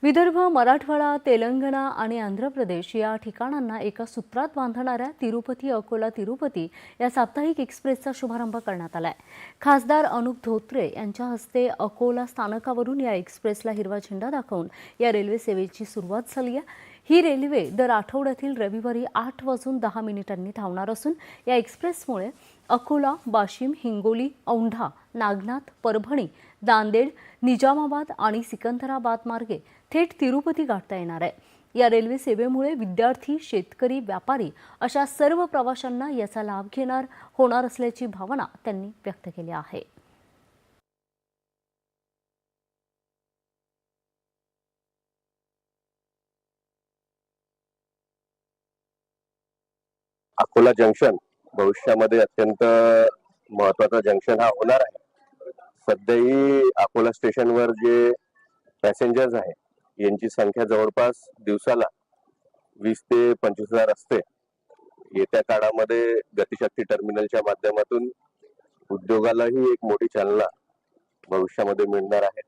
विदर्भ, मराठवाडा, तेलंगणा आणि आंध्र प्रदेश या ठिकाणांना एका सूत्रात बांधणाऱ्या तिरुपती अकोला तिरुपती या साप्ताहिक एक्सप्रेसचा शुभारंभ करण्यात आलाय। खासदार अनुप धोत्रे यांच्या हस्ते अकोला स्थानकावरून या एक्सप्रेसला हिरवा झेंडा दाखवून या रेल्वे सेवेची सुरुवात झाली आहे। ही रेल्वे दर आठवड्यातील रविवारी 8:10 धावणार असून या एक्सप्रेसमुळे अकोला, वाशिम, हिंगोली, औंढा, नागनाथ, परभणी, नांदेड, निजामाबाद आणि सिकंदराबाद मार्गे थेट तिरुपती गाठता येणार आहे। या रेल्वे सेवेमुळे विद्यार्थी, शेतकरी, व्यापारी अशा सर्व प्रवाशांना याचा लाभ होणार असल्याची भावना त्यांनी व्यक्त केली आहे। अकोला जंक्शन भविष्यामध्ये अत्यंत महत्वाचा जंक्शन हा होणार आहे। सध्याही अकोला स्टेशनवर जे पॅसेंजर्स आहे यांची संख्या जवळपास दिवसाला 20 ते 25,000 असते। येत्या काळामध्ये गतिशक्ती टर्मिनलच्या माध्यमातून उद्योगालाही एक मोठी चालना भविष्यामध्ये मिळणार आहे।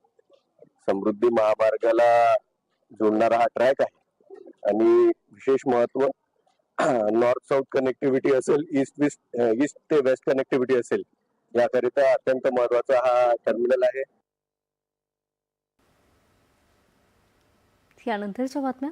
समृद्धी महामार्गाला जोडणारा हा ट्रॅक आहे आणि विशेष महत्व नॉर्थ साऊथ कनेक्टिव्हिटी असेल, ईस्ट ते वेस्ट कनेक्टिव्हिटी असेल, याकरिता अत्यंत महत्वाचा हा टर्मिनल आहे। यानंतरच्या बातम्या।